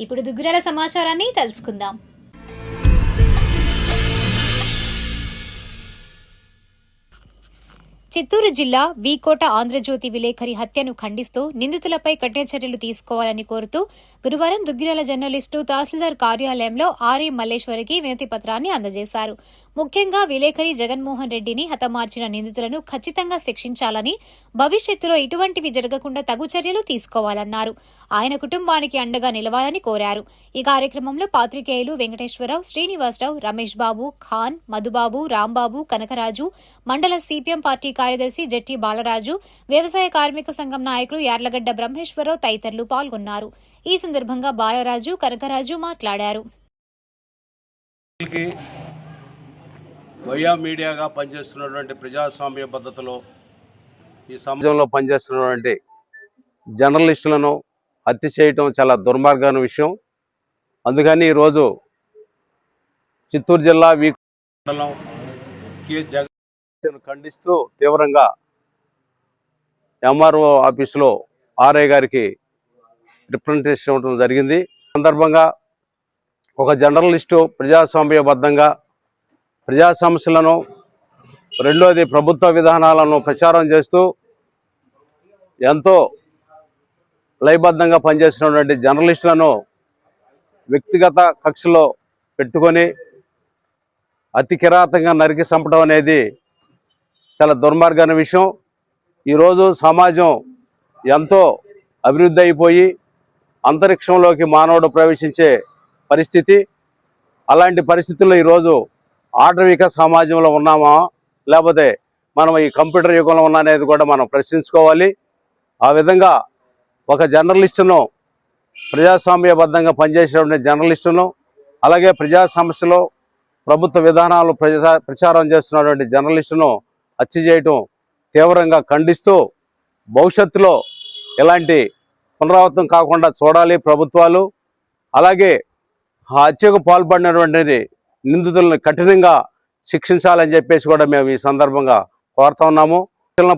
ఇప్పుడు దుగ్గిరాల సమాచారాన్ని తెలుసుకుందాం. చిత్తూరు జిల్లా వీకోట ఆంధ్రజ్యోతి విలేకరి హత్యను ఖండిస్తూ నిందితులపై కఠిన చర్యలు తీసుకోవాలని కోరుతూ గురువారం దుగ్గిరాల జర్నలిస్టు తహసీల్దార్ కార్యాలయంలో ఆర్ఈ మల్లేశ్వరికి వినతి పత్రాన్ని అందజేశారు. ముఖ్యంగా విలేకరి జగన్మోహన్ రెడ్డిని హతమార్చిన నిందితులను ఖచ్చితంగా శిక్షించాలని, భవిష్యత్తులో ఇటువంటివి జరగకుండా తగు చర్యలు తీసుకోవాలన్నారు. ఆయన కుటుంబానికి అండగా నిలవాలని కోరారు. ఈ కార్యక్రమంలో పాత్రికేయులు వెంకటేశ్వరరావు, శ్రీనివాసరావు, రమేష్ బాబు, ఖాన్, మధుబాబు, రాంబాబు, కనకరాజు, మండల సిపిఎం పార్టీ కార్యదర్శి జట్టి బాలరాజు, వ్యవసాయ కార్మిక సంఘం నాయకులు యార్లగడ్డ బ్రహ్మేశ్వరరావు తదితరులు పాల్గొన్నారు. ఈ సందర్భంగా బాలరాజు, కనకరాజు మాట్లాడారు. వయా మీడియాగా పనిచేస్తున్నటువంటి ప్రజాస్వామ్య పద్ధతిలో ఈ సమాజంలో పనిచేస్తున్నటువంటి జర్నలిస్టులను హత్య చేయటం చాలా దుర్మార్గమైన విషయం. అందుకని ఈరోజు చిత్తూరు జిల్లా మండలం జగన్ ఖండిస్తూ తీవ్రంగా ఎంఆర్ఓ ఆఫీసులో ఆర్ఐ గారికి రిప్రజెంటేషన్ ఇవ్వడం జరిగింది. సందర్భంగా ఒక జర్నలిస్టు ప్రజాస్వామ్యబద్ధంగా ప్రజా సమస్యలను, రెండోది ప్రభుత్వ విధానాలను ప్రచారం చేస్తూ ఎంతో లయబద్ధంగా పనిచేసినటువంటి జర్నలిస్టులను వ్యక్తిగత కక్షలో పెట్టుకొని అతి కిరాతకంగా నరికి చంపడం అనేది చాలా దుర్మార్గమైన విషయం. ఈరోజు సమాజం ఎంతో అభివృద్ధి అయిపోయి అంతరిక్షంలోకి మానవుడు ప్రవేశించే పరిస్థితి. అలాంటి పరిస్థితుల్లో ఈరోజు ఆటవిక సమాజంలో ఉన్నామా, లేకపోతే మనం ఈ కంప్యూటర్ యుగంలో ఉన్నా అనేది కూడా మనం ప్రశ్నించుకోవాలి. ఆ విధంగా ఒక జర్నలిస్టును, ప్రజాస్వామ్యబద్ధంగా పనిచేసేటువంటి జర్నలిస్టును, అలాగే ప్రజా సమస్యలు, ప్రభుత్వ విధానాలు ప్రచారం చేస్తున్నటువంటి జర్నలిస్టును హత్య చేయటం తీవ్రంగా ఖండిస్తూ భవిష్యత్తులో ఇలాంటి పునరావృతం కాకుండా చూడాలి ప్రభుత్వాలు. అలాగే ఆ హత్యకు పాల్పడినటువంటి నిందితులను కఠినంగా శిక్షించాలని చెప్పేసి కూడా మేము ఈ సందర్భంగా కోరుతా ఉన్నాము.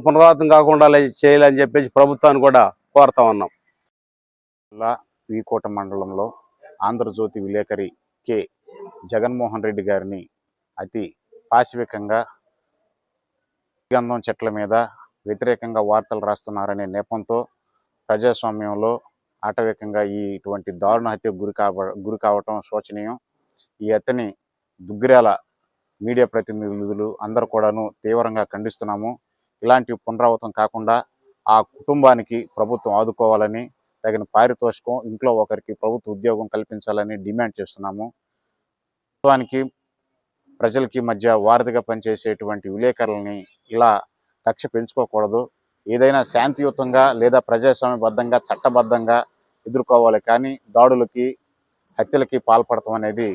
పునరావృతం కాకుండా చేయాలని చెప్పేసి ప్రభుత్వాన్ని కూడా కోరుతా ఉన్నాం. వీకోట మండలంలో ఆంధ్రజ్యోతి విలేకరి కె జగన్మోహన్ రెడ్డి గారిని అతి పాశవికంగా గంధం చెట్ల మీద వ్యతిరేకంగా వార్తలు రాస్తున్నారనే నెపంతో ప్రజాస్వామ్యంలో ఆటవికంగా ఇటువంటి దారుణ హత్యకు గురి కావటం శోచనీయం. ఈ హత్యని దుగ్గిరాల మీడియా ప్రతినిధులు అందరూ కూడాను తీవ్రంగా ఖండిస్తున్నాము. ఇలాంటి పునరావృతం కాకుండా ఆ కుటుంబానికి ప్రభుత్వం ఆదుకోవాలని, తగిన పారితోషికం, ఇంట్లో ఒకరికి ప్రభుత్వ ఉద్యోగం కల్పించాలని డిమాండ్ చేస్తున్నాము. ప్రభుత్వానికి ప్రజలకి మధ్య వారధిగా పనిచేసేటువంటి విలేకరులని ఇలా కక్ష పెంచుకోకూడదు. ఏదైనా శాంతియుతంగా లేదా ప్రజాస్వామ్యబద్ధంగా చట్టబద్ధంగా ఎదుర్కోవాలి, కానీ దాడులకి, హత్యలకి పాల్పడటం అనేది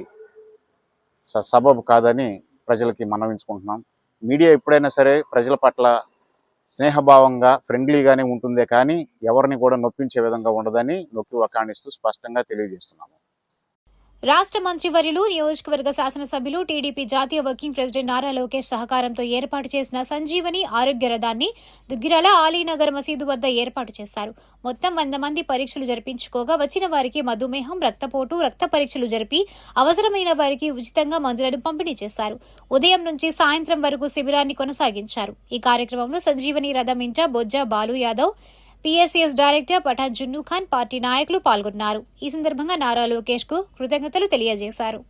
సబబు కాదని ప్రజలకి మనవించుకుంటున్నాం. మీడియా ఎప్పుడైనా సరే ప్రజల పట్ల స్నేహభావంగా, ఫ్రెండ్లీగానే ఉంటుందే కానీ ఎవరిని కూడా నొప్పించే విధంగా ఉండదని నొక్కి వకాణిస్తూ స్పష్టంగా తెలియజేస్తున్నాము. రాష్ట్ర మంత్రివర్యులు, నియోజకవర్గ శాసనసభ్యులు, టీడీపీ జాతీయ వర్కింగ్ ప్రెసిడెంట్ నారా లోకేష్ సహకారంతో ఏర్పాటు చేసిన సంజీవని ఆరోగ్య రథాన్ని దుగ్గిరాల ఆలీనగర్ మసీదు వద్ద ఏర్పాటు చేశారు. మొత్తం 100 మంది పరీక్షలు జరిపించుకోగా వచ్చిన వారికి మధుమేహం, రక్తపోటు, రక్త పరీక్షలు జరిపి అవసరమైన వారికి ఉచితంగా మందులను పంపిణీ చేశారు. ఉదయం నుంచి సాయంత్రం వరకు శిబిరాన్ని కొనసాగించారు. ఈ కార్యక్రమంలో సంజీవని రథం ఇంట బొజ్జ బాలు యాదవ్, పీఎస్సీఎస్ డైరెక్టర్ పఠాన్ జున్ను ఖాన్, పార్టీ నాయకులు పాల్గొన్నారు. ఈ సందర్భంగా నారా లోకేష్ కు కృతజ్ఞతలు తెలియజేశారు.